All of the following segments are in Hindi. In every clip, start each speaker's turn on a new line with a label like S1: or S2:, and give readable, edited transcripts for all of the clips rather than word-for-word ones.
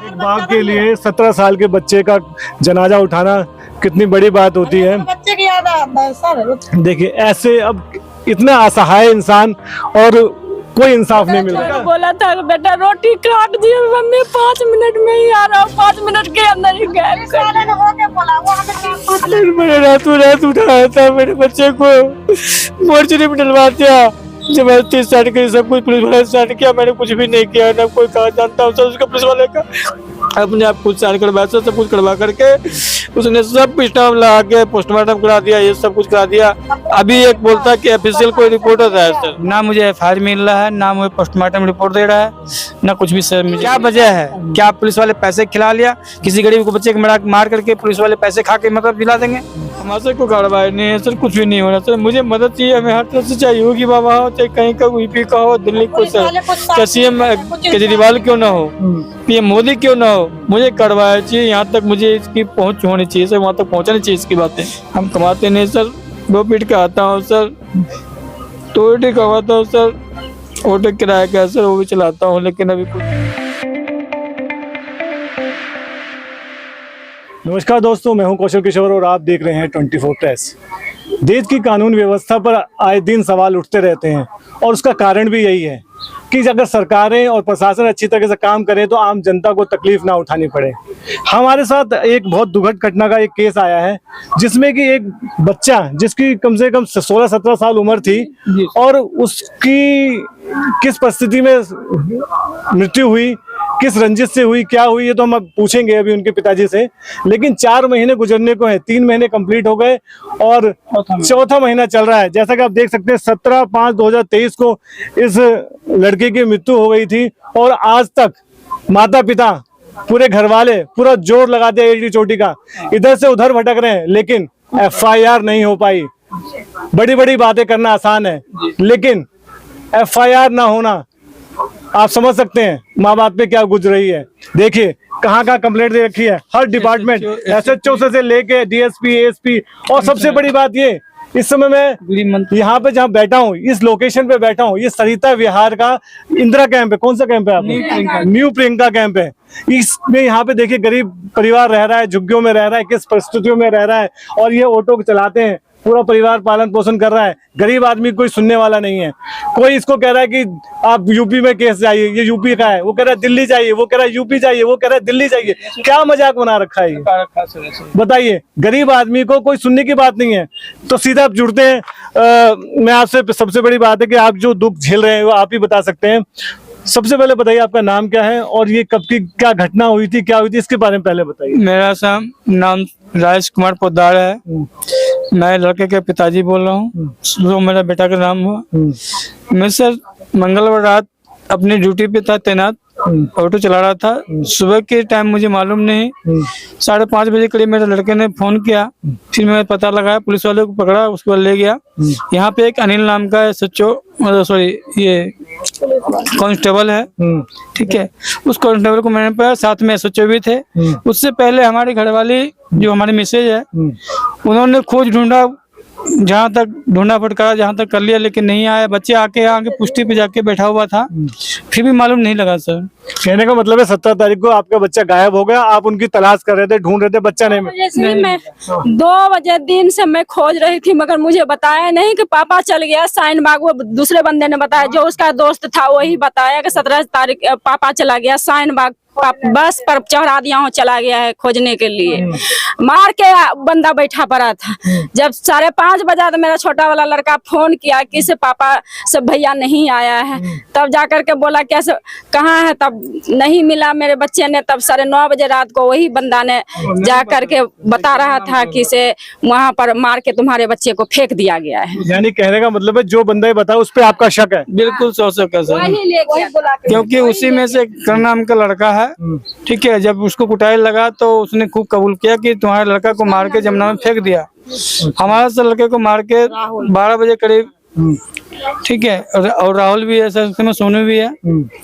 S1: एक बाप के लिए 17 साल के बच्चे का जनाजा उठाना कितनी बड़ी बात होती है।
S2: बच्चे की याद आता है सर।
S1: देखिए ऐसे अब इतना असहाय इंसान और कोई इंसाफ नहीं मिल रहा।
S3: बोला था कि बेटा रोटी काट दिए मम्मी 5 मिनट में ही आ रहा हूँ, 5 मिनट के अंदर ही गए।
S2: साले ने होके बोला वो हमें
S1: मैंने रात उठाया था मेरे बच्चे को, मोर्चरी में डलवा दिया, जबरदस्ती स्टार्ट करी, सब कुछ पुलिस वाले स्टार्ट किया, मैंने कुछ भी नहीं किया, ना कोई कहा जानता हूँ उसका पुलिस वाले का, अपने आप कुछ स्टार्ट करवाया, सब कुछ करवा करके उसने सब स्टाफ लगा के पोस्टमार्टम करा दिया, ये सब कुछ करा दिया। अभी एक बोलता कि ऑफिशियल कोई रिपोर्ट होता है सर,
S4: ना मुझे एफआईआर मिल रहा है, ना मुझे पोस्टमार्टम रिपोर्ट दे रहा है, ना कुछ भी सर। क्या वजह है? क्या पुलिस वाले पैसे खिला लिया? किसी गरीब को बच्चे को मार करके पुलिस वाले पैसे खा के मतलब दिला देंगे?
S1: हमारे को कार्रवाई नहीं है सर, कुछ भी नहीं हो रहा सर, मुझे मदद चाहिए, हमें हर तरफ से चाहिए होगी, बाबा हो चाहे कहीं का यूपी का हो, दिल्ली को सर, चाहे सीएम केजरीवाल क्यों ना हो, पीएम मोदी क्यों ना हो, मुझे कार्रवाई चाहिए। यहाँ तक मुझे इसकी पहुँच होनी चाहिए सर, वहाँ तक पहुँचनी चाहिए इसकी बातें। हम कमाते नहीं सर, 2 पीट के आता हूँ सर, 2 रोटी कमाता हूँ सर, ऑटो किराया का सर वो भी चलाता हूँ, लेकिन अभी कुछ। नमस्कार दोस्तों, मैं हूं कौशल किशोर और आप देख रहे हैं 24 प्रेस। देश की कानून व्यवस्था पर आए दिन सवाल उठते रहते हैं और उसका कारण भी यही है कि अगर सरकारें और प्रशासन अच्छी तरह से काम करें तो आम जनता को तकलीफ ना उठानी पड़े। हमारे साथ एक बहुत दुखद घटना का एक केस आया है जिसमें कि एक बच्चा जिसकी कम से कम 16-17 साल उम्र थी और उसकी किस परिस्थिति में मृत्यु हुई, किस रंजिश से हुई, क्या हुई, ये तो हम अब पूछेंगे अभी उनके पिताजी से। लेकिन 4 महीने गुजरने को है, 3 महीने कंप्लीट हो गए और चौथा महीना चल रहा है। जैसा कि आप देख सकते हैं 17/5/2023 को इस लड़के की मृत्यु हो गई थी और आज तक माता पिता पूरे घर वाले पूरा जोर लगा दिया एड़ी चोटी का, इधर से उधर भटक रहे हैं, लेकिन FIR नहीं हो पाई। बड़ी बड़ी बातें करना आसान है, लेकिन FIR ना होना, आप समझ सकते हैं माँ बाप पे क्या गुजर रही है। देखिए कहाँ कहाँ कंप्लेंट दे रखी है, हर डिपार्टमेंट, SHO से लेके DSP, ASP, और सबसे बड़ी बात ये, इस समय मैं यहाँ पे जहाँ बैठा हूँ, इस लोकेशन पे बैठा हूँ, ये सरिता विहार का इंदिरा कैंप है। कौन सा कैंप है आपका? न्यू प्रियंका कैंप है। इसमें यहाँ पे देखिए गरीब परिवार रह रहा है, झुग्गियों में रह रहा है, किस परिस्थितियों में रह रहा है, और ये ऑटो चलाते हैं, पूरा परिवार पालन पोषण कर रहा है। गरीब आदमी कोई सुनने वाला नहीं है। कोई इसको कह रहा है कि आप यूपी में केस जाइए, ये यूपी का है, वो कह रहा है दिल्ली जाइए, वो कह रहा है यूपी जाइए, वो कह रहा है दिल्ली जाइए। क्या मजाक बना रखा है ये, बताइए। गरीब आदमी को कोई सुनने की बात नहीं है। तो सीधा आप जुड़ते हैं। मैं आपसे, सबसे बड़ी बात है कि आप जो दुख झेल रहे हैं वो आप ही बता सकते हैं। सबसे पहले बताइए आपका नाम क्या है और ये कब की क्या घटना हुई थी, क्या हुई थी, इसके बारे में पहले बताइए।
S4: मेरा नाम राजेश कुमार पोद्दार है, मैं लड़के के पिताजी बोल रहा हूँ, जो मेरा बेटा का नाम हुआ। मैं सर मंगलवार रात अपनी ड्यूटी पे था तैनात, ऑटो चला रहा था। सुबह के टाइम मुझे मालूम नहीं, 5:30 बजे करीब मेरे लड़के ने फोन किया, फिर मैं पता लगाया, पुलिस वाले को पकड़ा, उसके बाद ले गया। यहाँ पे एक अनिल नाम का SHO, सॉरी ये कांस्टेबल है, ठीक है, उस कांस्टेबल को मैंने पाया, साथ में SHO भी थे। उससे पहले हमारी घरवाली जो हमारी मिसेज है, उन्होंने खोज ढूंढा, जहाँ तक ढूंढा फटकारा, जहाँ तक कर लिया, लेकिन नहीं आया। बच्चे आके पुष्टि पे जाके बैठा हुआ था, फिर भी मालूम नहीं लगा सर।
S1: कहने का मतलब है 17 तारीख को आपका बच्चा गायब हो गया, आप उनकी तलाश कर रहे थे, ढूंढ रहे थे, बच्चा नहीं मिला।
S3: मैं 2 बजे दिन से मैं खोज रही थी, मगर मुझे बताया नहीं कि पापा चल गया शाहीन बाग। वो दूसरे बंदे ने बताया, जो उसका दोस्त था वही बताया कि 17 तारीख पापा चला गया शाहीन बाग, बस पर चढ़ा दिया हूँ, चला गया है खोजने के लिए। मार के बंदा बैठा पड़ा था। जब 5:30 बजा तो मेरा छोटा वाला लड़का फोन किया कि से पापा से भैया नहीं आया है, तब जाकर के बोला कैसे कहाँ है, तब नहीं मिला मेरे बच्चे ने। तब 9:30 बजे रात को वही बंदा ने जा करके बता रहा था कि से वहाँ पर मार के तुम्हारे बच्चे को फेंक दिया गया है।
S1: यानी कहने का मतलब है जो बंदा बताया उस पर आपका शक है?
S4: बिल्कुल 100% है सर, क्योंकि उसी में से करण नाम का लड़का है, ठीक है। जब उसको कुटाई लगा तो उसने खूब कबूल किया कि तुम्हारे लड़का को मार के जमुना में फेंक दिया। हमारे से लड़के को मार के 12 बजे करीब, ठीक है, और राहुल भी है सर, सोनू भी है,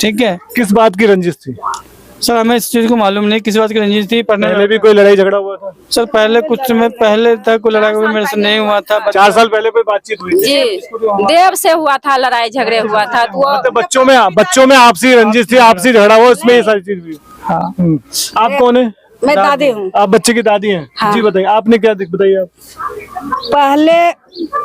S4: ठीक है।
S1: किस बात की रंजिश थी?
S4: सर हमें इस चीज को मालूम नहीं, किसी बात की रंजिश थी पढ़ने
S1: पहले भी कोई लड़ाई झगड़ा हुआ था?
S4: सर पहले कुछ समय पहले तक कोई लड़ाई मेरे से नहीं हुआ था।
S1: 4 साल पहले कोई बातचीत हुई थी?
S3: जी देव से हुआ था, लड़ाई झगड़े हुआ था तो वो
S1: मतलब बच्चों में आपसी रंजिश थी, आपसी झगड़ा हुआ, उसमें ये सारी चीज हुई।
S4: हाँ
S1: आप कौन है?
S2: मैं दादी हूँ।
S1: आप बच्चे की दादी हैं?
S2: हाँ।
S1: जी बताइए, आपने क्या बताइए आप।
S2: पहले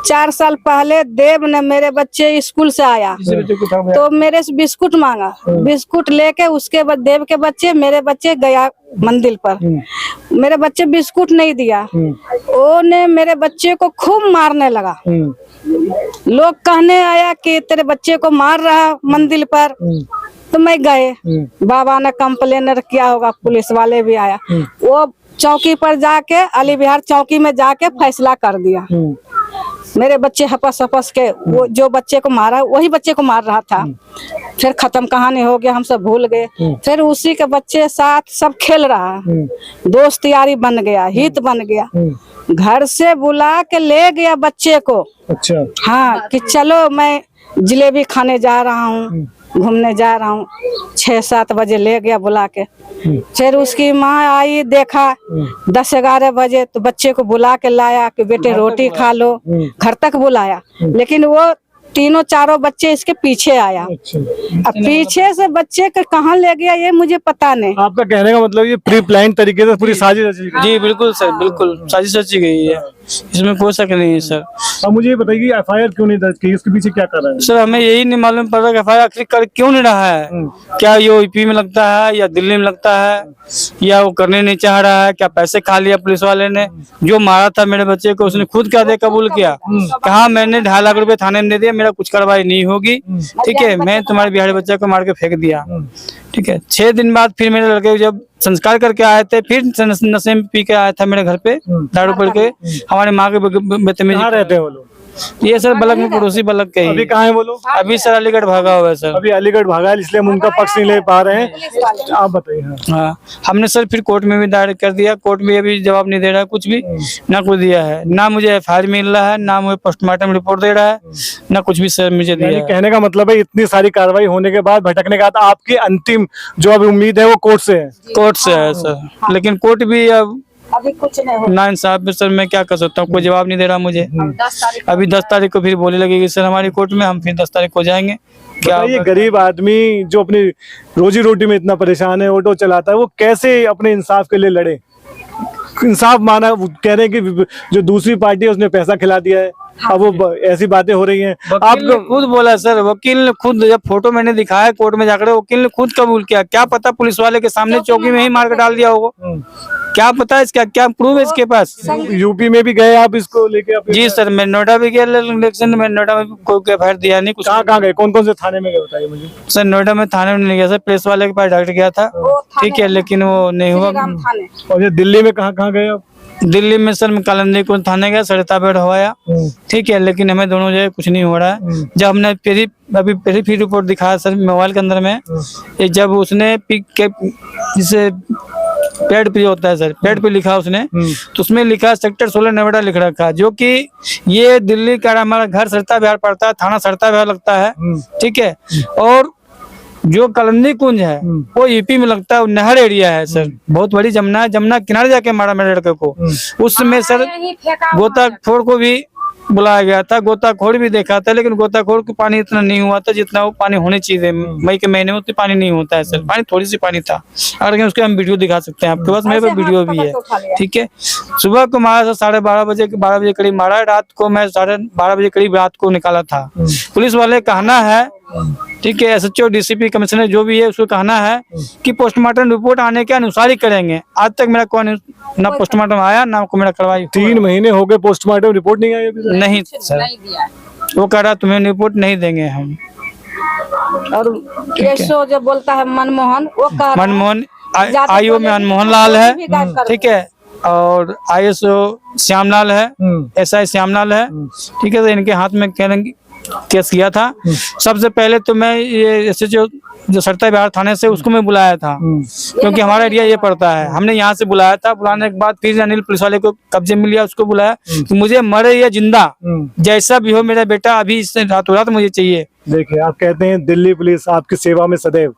S2: 4 साल पहले देव ने मेरे बच्चे स्कूल से आया तो मेरे से बिस्कुट मांगा, बिस्कुट लेके उसके बाद देव के बच्चे मेरे बच्चे गया मंदिर पर, मेरे बच्चे बिस्कुट नहीं दिया, वो ने मेरे बच्चे को खूब मारने लगा। लोग कहने आया कि तेरे बच्चे को मार रहा मंदिर पर, तो मैं गए, बाबा ने कंप्लेन किया होगा, पुलिस वाले भी आया, वो चौकी पर जाके अली बिहार चौकी में जाके फैसला कर दिया। मेरे बच्चे हपस के वो जो बच्चे को मारा वही बच्चे को मार रहा था। फिर खत्म कहानी हो गया, हम सब भूल गए। फिर उसी के बच्चे साथ सब खेल रहा, दोस्त यारी बन गया, हित बन गया, घर से बुला के ले गया बच्चे को।
S1: अच्छा।
S2: हाँ कि चलो मैं जलेबी खाने जा रहा हूँ, घूमने जा रहा हूँ। 6-7 बजे ले गया बुला के। फिर उसकी माँ आई, देखा 10-11 बजे तो बच्चे को बुला के लाया कि बेटे रोटी खा लो, घर तक बुलाया। लेकिन वो तीनों चारों बच्चे इसके पीछे आया। अब पीछे से बच्चे को कहाँ ले गया ये मुझे पता नहीं।
S1: आपका कहने का मतलब ये प्री प्लान तरीके से पूरी साजिश रची गई?
S4: जी बिल्कुल सर, बिल्कुल साजिश रची गई है, इसमें कोई शक नहीं है सर।
S1: अब मुझे ये बताइए एफआईआर क्यों नहीं दर्ज की, इसके पीछे क्या कारण है?
S4: सर हमें यही नहीं मालूम पड़ रहा कि एफआईआर आखिर कर क्यों नहीं रहा है। क्या ये यूपी में लगता है या दिल्ली में लगता है, या वो करने नहीं चाह रहा है, क्या पैसे खा लिया पुलिस वाले ने? जो मारा था मेरे बच्चे को उसने खुद क्या दे कबूल किया, कहा मैंने 2.5 लाख रुपए थाने में दे दिया, मेरा कुछ कार्रवाई नहीं होगी, ठीक है, मैं तुम्हारे बिहारी बच्चे को मार के फेंक दिया, ठीक है। 6 दिन बाद फिर मेरे लड़के जब संस्कार करके आए थे, फिर नशे में पी के आया था मेरे घर पे, दारू पी के, हमारी माँ के बदतमीजी।
S1: कहाँ रहते हैं वो लोग?
S4: ये सर बलक में, पड़ोसी बलक के
S1: अभी
S4: ही।
S1: कहाँ है वो लोग?
S4: अभी सर अलीगढ़ भागा हुआ है सर।
S1: अभी अलीगढ़ भागा है, इसलिए हम उनका पक्ष नहीं ले पा रहे हैं। आप बताइए।
S4: हाँ हमने सर फिर कोर्ट में भी दायर कर दिया, कोर्ट में अभी जवाब नहीं दे रहा है, कुछ भी ना कुछ दिया है, ना मुझे एफआईआर मिल रहा है, ना मुझे पोस्टमार्टम रिपोर्ट दे रहा है, ना कुछ भी सर मुझे दिया है।
S1: कहने का मतलब है इतनी सारी कार्रवाई होने के बाद भटकने का, आपकी अंतिम जो अभी उम्मीद है वो कोर्ट से है?
S4: कोर्ट से है सर, लेकिन कोर्ट भी अब
S2: अभी कुछ नहीं हो।
S4: ना इंसाफ सर, मैं क्या कर सकता हूँ, कोई जवाब नहीं दे रहा मुझे। अभी 10 तारीख को फिर बोली लगेगी सर हमारी कोर्ट में, हम फिर 10 तारीख को जाएंगे। क्या
S1: ये गरीब आदमी जो अपनी रोजी रोटी में इतना परेशान है, ऑटो चलाता है, वो कैसे अपने इंसाफ के लिए लड़े? इंसाफ माना, वो कह रहे हैं कि जो दूसरी पार्टी है उसने पैसा खिला दिया है, अब वो ऐसी बातें हो रही हैं।
S4: वकील ने खुद बोला सर, वकील ने खुद, जब फोटो मैंने दिखाया कोर्ट में जाकर, वकील ने खुद कबूल किया। क्या पता पुलिस वाले के सामने चौकी में ही मार कर डाल दिया होगा, क्या पता है, इसका क्या प्रूफ है इसके पास?
S1: यूपी में भी गए आप इसको लेके?
S4: जी सर मैं नोएडा भी गया इलेक्शन में, नोएडा में कोई एफआईआर दिया नहीं कुछ।
S1: कहाँ गए, कौन कौन से थाने में गए बताइए मुझे?
S4: सर नोएडा में थाने में नहीं गया सर, प्रेस वाले के पास डायरेक्ट गया था, ठीक है, लेकिन वो नहीं हुआ।
S1: और ये दिल्ली में कहाँ कहाँ गए आप?
S4: दिल्ली में सर मैं कालंदी को थाने गया, सरिता बेड हवाया, ठीक है, लेकिन हमें दोनों जगह कुछ नहीं हो रहा है। जब हमने फिर रिपोर्ट दिखाया सर मोबाइल के अंदर में, जब उसने पिक के जिसे पेड पे होता है सर, पेड पे लिखा उसने, तो उसमें लिखा सेक्टर 16 नोएडा लिख रखा, जो कि ये दिल्ली का हमारा घर सरिता बिहार पड़ता है, थाना सरिता बिहार लगता है, ठीक है। और जो कलंदी कुंज है वो यूपी में लगता है, नहर एरिया है सर, बहुत बड़ी जमुना है, जमुना किनारे जाके मारा मेरे लड़के को। उस समय सर गोताखोर को भी बुलाया गया था, गोताखोर भी देखा था, लेकिन गोताखोर को पानी इतना नहीं हुआ था जितना वो पानी होने चाहिए। मई के महीने में उतनी पानी नहीं होता है सर, पानी थोड़ी सी पानी था। अगर उसके हम वीडियो दिखा सकते हैं आपके पास, मेरे पास वीडियो भी है, ठीक है। सुबह को मारा सर 12:30 बजे करीब मारा, रात को मैं 12:30 बजे करीब रात को निकाला था। पुलिस वाले कहना है, ठीक है, एसएचओ डीसीपी कमिश्नर जो भी है उसको कहना है कि पोस्टमार्टम रिपोर्ट आने के अनुसार ही करेंगे। आज तक मेरा कोई ना पोस्टमार्टम आया ना को मेरा करवाई।
S1: 3 महीने हो गए पोस्टमार्टम रिपोर्ट नहीं आई अभी तक?
S4: नहीं सर, वो कह रहा तुम्हें रिपोर्ट नहीं देंगे हम।
S2: और केसो जो बोलता है मनमोहन, वो
S4: मनमोहन आईओ में मनमोहन लाल है, ठीक है, और आईएसओ श्यामलाल है, एसआई श्यामलाल है, ठीक है। तो इनके हाथ में केस किया था। सबसे पहले तो मैं ये एसएचओ जो सरिता बिहार थाने से उसको मैं बुलाया था, क्योंकि हमारा एरिया ये पड़ता है, हमने यहाँ से बुलाया था। बुलाने के बाद फिर अनिल पुलिस वाले को कब्जे में लिया, उसको बुलाया कि मुझे मरे या जिंदा जैसा भी हो मेरा बेटा अभी इससे रातों रात मुझे चाहिए।
S1: देखिए, आप कहते हैं दिल्ली पुलिस आपकी सेवा में सदैव।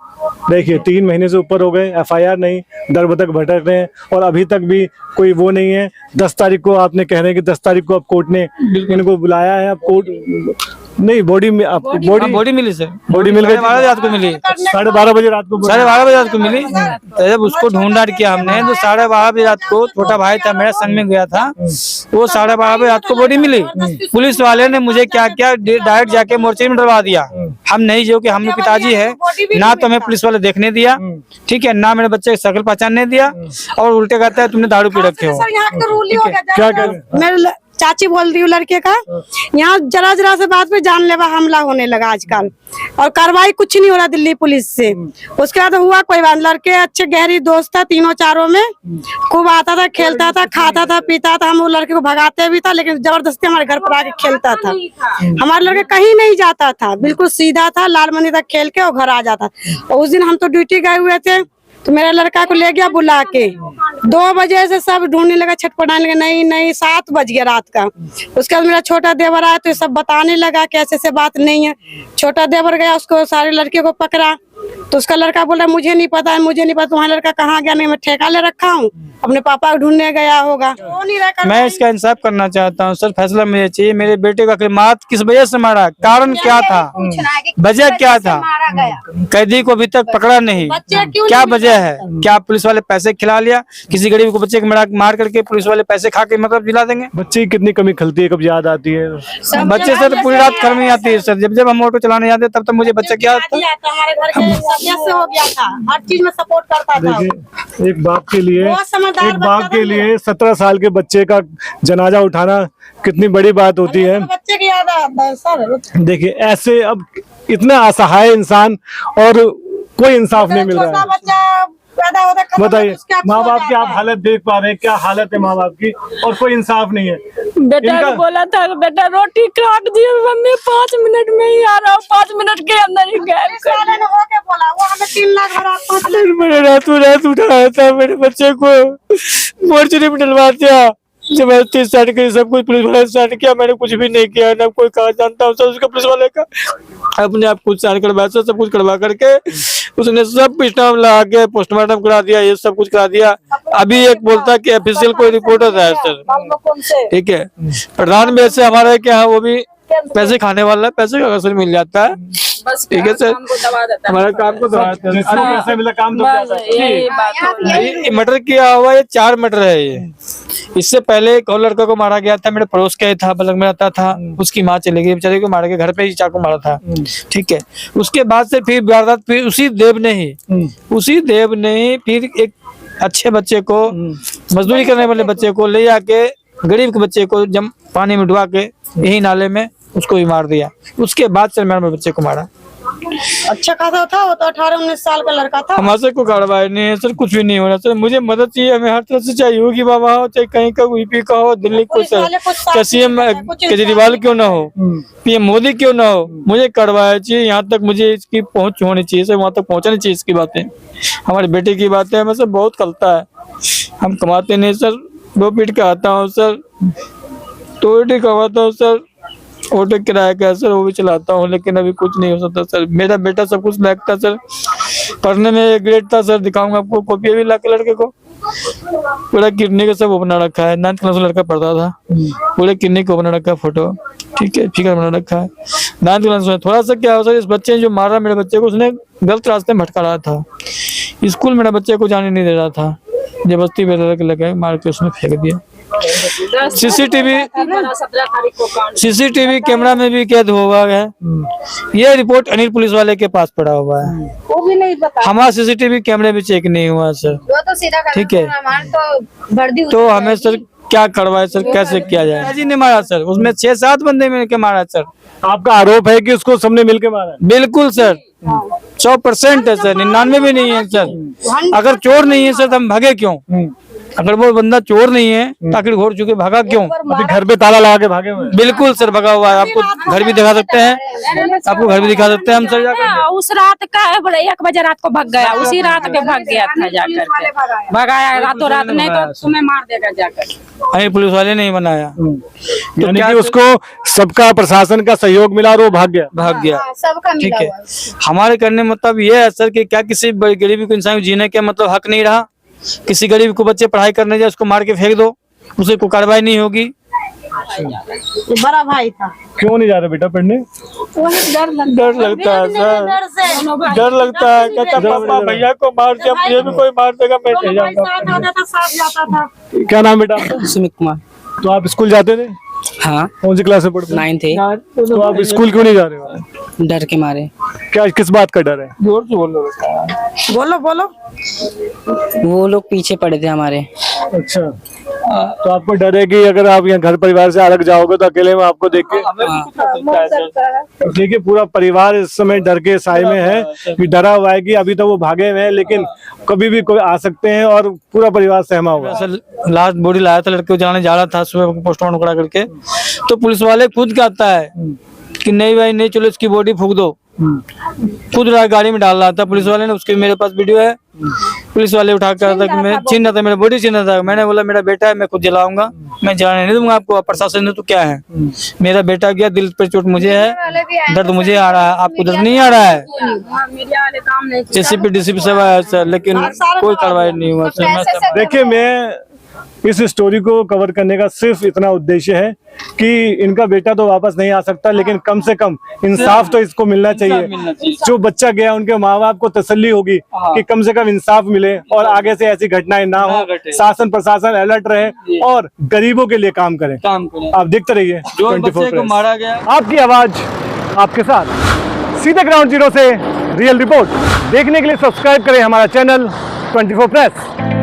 S1: देखिए 3 महीने से ऊपर हो गए, एफआईआर नहीं, दर बदर भटक रहे हैं और अभी तक भी कोई वो नहीं है। 10 तारीख को आपने कह रहे हैं कि 10 तारीख को अब कोर्ट ने इनको बुलाया है। अब कोर्ट नहीं, बॉडी में आपको
S4: बॉडी मिली सर,
S1: बॉडी मिल गई
S4: 12:30 रात को मिली,
S1: 12:30 बजे रात को।
S4: 12:30 बजे रात को मिली। तो जब उसको ढूंढा किया हमने तो 12:30 बजे रात को छोटा भाई था मेरा संग में गया था, वो 12:30 बजे रात को बॉडी मिली। पुलिस वाले ने मुझे क्या किया, डायरेक्ट जाके मोर्चे में डलवा दिया। हम नहीं, जो कि हम पिताजी है ना, तो हमें पुलिस वाले देखने दिया, ठीक है ना, मेरे बच्चे की शक्ल पहचानने दिया, और उल्टे कहता है तुमने दारू पी रखे हो।
S1: क्या कह रहे
S2: मेरे चाची बोल रही हूँ लड़के का, यहाँ जरा जरा से बात पे जानलेवा हमला होने लगा आजकल, और कार्रवाई कुछ नहीं हो रहा दिल्ली पुलिस से। उसके बाद हुआ कोई बात, लड़के अच्छे गहरी दोस्त था, तीनों चारों में खूब आता था, खेलता था, खाता था, पीता था। हम वो लड़के को भगाते भी था, लेकिन जबरदस्ती हमारे घर पर आके खेलता था। हमारे लड़के कहीं नहीं जाता था, बिल्कुल सीधा था, लाल मंदिर तक खेल के और घर आ जाता। और उस दिन हम तो ड्यूटी गए हुए थे, तो मेरा लड़का को ले गया बुला के, 2 बजे से सब ढूंढने लगा, छटपटाने लगा, नहीं 7 बज गया रात का। उसके बाद मेरा छोटा देवर आया तो ये सब बताने लगा कि ऐसे बात नहीं है। छोटा देवर गया, उसको सारे लड़के को पकड़ा, तो उसका लड़का बोल रहा मुझे नहीं पता है, मुझे नहीं पता तुम्हारा लड़का कहाँ गया। नहीं, मैं ठेका ले रखा हूँ, अपने पापा को ढूंढने गया होगा।
S4: मैं इसका इंसाफ करना चाहता हूँ सर, फैसला मुझे चाहिए। मेरे बेटे का मात किस वजह से मारा, कारण क्या था, वजह क्या था, कैदी को अभी तक पकड़ा नहीं, क्या वजह है? क्या पुलिस वाले पैसे खिला लिया? किसी गरीब को बच्चे को मार करके पुलिस वाले पैसे खा के मतलब दिला देंगे?
S1: बच्चे की कितनी कमी खलती है, कब याद आती है?
S4: बच्चे से तो पूरी रात घर में आती है सर। जब हम ऑटो चलाने जाते तब मुझे बच्चा क्या आता है,
S2: हो गया था, हर चीज में सपोर्ट करता था।
S1: देखिए, एक बाप के लिए,
S2: बहुत समझदार
S1: एक बाप के लिए 17 साल के बच्चे का जनाजा उठाना कितनी बड़ी बात होती है।
S2: बच्चे की याद आता है सर।
S1: देखिए, ऐसे अब इतना असहाय इंसान और कोई इंसाफ नहीं मिल रहा है।
S2: बच्चा पैदा होता है,
S1: बताइए, माँ बाप की आप हालत देख पा रहे हैं, क्या हालत है माँ बाप की, और कोई इंसाफ नहीं है।
S3: बेटा को बोला था बेटा रोटी काट दिए, मम्मी 5 मिनट में ही आ रहा हूँ, 5 मिनट के अंदर ही गायब कर दिया।
S2: बोला वो हमें 3 लाख भरा, 5 लाख।
S4: मैंने रात उठाया था, मेरे बच्चे को मोर्चरी में डलवा दिया, जबरदस्ती स्टार्ट करी, सब कुछ पुलिस वाले स्टार्ट किया। मैंने कुछ भी नहीं किया, ना कोई कहा जानता हूँ सर उसका, पुलिस वाले का अपने आप कुछ स्टार्ट करवाया, सब कुछ करवा करके उसने सब पिस्टम लगा के पोस्टमार्टम करा दिया, ये सब कुछ करा दिया। अभी एक बोलता कि ऑफिशियल कोई रिपोर्ट होता है सर, ठीक है। प्रधान में से हमारे क्या है, वो भी पैसे खाने वाला है, पैसे का असर मिल जाता है, ठीक है सर, हमारा काम को दबा देता है।
S1: पैसा मिला काम तो
S4: मर्डर किया हुआ ये 4 मर्डर है ये। इससे पहले एक और लड़का को मारा गया था, मेरे पड़ोस का ही था, बलग में रहता था, उसकी माँ चली गई, बेचारे को मार के घर पे ही चाकू मारा था, ठीक है। उसके बाद से फिर वारदात, फिर उसी देव ने ही फिर एक अच्छे बच्चे को, मजदूरी करने वाले बच्चे को ले जाके, गरीब के बच्चे को जम पानी में डुबा के यही नाले में उसको भी मार दिया। उसके बाद से मैंने बच्चे को मारा।
S2: अच्छा खासा था, वो तो 18-19 साल का लड़का था।
S4: हमारे को कार्रवाई नहीं है सर, कुछ भी नहीं हो रहा सर। मुझे मदद चाहिए, हमें हर तरह से चाहिए, योगी बाबा हो चाहे कहीं का यूपी का हो, दिल्ली को सर, चाहे सीएम केजरीवाल क्यों ना हो, पीएम मोदी क्यों ना हो, मुझे कार्रवाई चाहिए। यहाँ तक मुझे इसकी पहुंच होनी चाहिए सर, वहाँ तक पहुँचानी चाहिए इसकी बातें। हमारे बेटे की बातें हमें सर बहुत खलता है, हम कमाते नहीं सर, 2 पीट के आता हूँ सर, 2 रोटी कमाता हूँ सर, ऑटो किराया का सर वो भी चलाता हूँ, लेकिन अभी कुछ नहीं हो सकता सर। मेरा बेटा सब कुछ लायक था सर, पढ़ने में ग्रेड था सर, दिखाऊंगा आपको कॉपी भी ला के लड़के को, पूरा किडनी का सब वो बना रखा है, 9th क्लास में लड़का पढ़ता था, पूरे किडनी को बना रखा है फोटो, ठीक है, फिगर बना रखा है 9th क्लास में। थोड़ा सा क्या हो सर, इस बच्चे ने जो मारा मेरे बच्चे को, उसने गलत रास्ते में भटका रहा था, स्कूल मेरे बच्चे को जाने नहीं दे रहा था, जबरदस्ती में लगे मार के उसने फेंक दिया। सीसीटीवी कैमरा में भी कैद हुआ है, ये रिपोर्ट अनिल पुलिस वाले के पास पड़ा हुआ है,
S2: वो भी नहीं पता,
S4: हमारा सीसीटीवी कैमरे भी चेक नहीं हुआ सर,
S2: वो तो सीधा
S4: ठीक है। तो हमें सर क्या करवाए सर, कैसे किया जाए? जी ने मारा सर, उसमें 6-7 बंदे मिल के मारा सर।
S1: आपका आरोप है कि उसको सबने मिलके मारा है?
S4: बिल्कुल सर, 100% है सर, 99 भी नहीं है सर। अगर चोर नहीं है सर तो हम भागे क्यों? अगर वो बंदा चोर नहीं है तो आखिर घोर चुके भागा क्यों?
S1: अभी घर पे ताला लगा के भागे हुए?
S4: बिल्कुल सर भगा हुआ है, आपको घर भी दिखा सकते हैं, आपको घर भी दिखा सकते हैं हम सर।
S3: उस रात का 1 बजे रात को भाग गया, उसी रात पे भाग गया था जाकर के, भगाया रातों रात, नहीं तो तुम्हें मार देगा जाकर।
S4: अरे पुलिस वाले नहीं बनाया,
S1: यानी कि उसको सबका प्रशासन का सहयोग मिला और वो भाग गया।
S4: भाग गया।
S2: सबका
S4: ठीक
S2: मिला
S4: है,
S2: हुआ है।
S4: हमारे करने मतलब ये है सर कि क्या किसी गरीबी को इंसान को जीने का मतलब हक नहीं रहा? किसी गरीब को बच्चे पढ़ाई करने जाए उसको मार के फेंक दो, उसे कोई कार्रवाई नहीं होगी।
S2: ये बड़ा भाई था।
S1: क्यों नहीं जा रहे बेटा पढ़ने?
S2: वही डर
S4: डर लगता है सर,
S2: डर से
S4: डर लगता है। कहता पापा भैया को मार दिया, मुझे भी कोई मार देगा मैं नहीं जाऊंगा।
S2: साथ जाता था।
S1: क्या नाम बेटा आपका?
S5: सुमित कुमार।
S1: तो आप स्कूल जाते थे?
S5: हाँ,
S1: कौन सी क्लास में पढ़ते थे?
S5: 9 थे।
S1: तो आप स्कूल क्यों नहीं जा रहे हो?
S5: डर के मारे।
S1: क्या किस बात का डर है?
S4: जोर से बोलो बेटा।
S2: बोलो बोलो।
S5: वो लोग पीछे पड़े थे हमारे।
S1: अच्छा, तो आपको डर है कि अगर आप यहाँ घर परिवार से अलग जाओगे तो अकेले में आपको देख के तो देखिए पूरा परिवार इस समय डर के साए में है कि डरा हुआ है कि अभी तो वो भागे हुए हैं लेकिन कभी भी कोई आ सकते हैं और पूरा परिवार सहमा हुआ है।
S4: असल लास्ट बॉडी लाया था, लड़के को जाने जा रहा था सुबह पोस्टमार्टम करा करके, तो पुलिस वाले खुद कहता है कि नहीं भाई नहीं, चलो इसकी बॉडी फूंक दो। खुद गाड़ी में डाल रहा था पुलिस वाले ने, उसके मेरे पास वीडियो है। पुलिस वाले उठा कर था कि मैं छीन रहा था, मेरा बॉडी छीन रहा था। मैंने बोला मेरा बेटा है, मैं खुद जलाऊंगा, मैं जाने नहीं दूंगा आपको। प्रशासन ने तो क्या है, मेरा बेटा गया, दिल पे चोट मुझे है, दर्द मुझे आ रहा है, आपको दर्द नहीं आ रहा है। एसीपी डीसीपी सब आया सर, लेकिन कोई कार्रवाई नहीं हुआ सर।
S1: देखिए मैं इस स्टोरी को कवर करने का सिर्फ इतना उद्देश्य है कि इनका बेटा तो वापस नहीं आ सकता लेकिन कम से कम इंसाफ तो इसको मिलना चाहिए। जो बच्चा गया उनके माँ बाप को तसल्ली होगी कि कम से कम इंसाफ मिले और आगे से ऐसी घटनाएं ना हो, शासन प्रशासन अलर्ट रहे और गरीबों के लिए काम करे। आप देखते रहिए
S4: जो
S1: 24
S4: बच्चे को
S1: प्रेस।
S4: मारा गया,
S1: आपकी आवाज आपके साथ, सीधे ग्राउंड जीरो से रियल रिपोर्ट देखने के लिए सब्सक्राइब करें हमारा चैनल 24 प्रेस।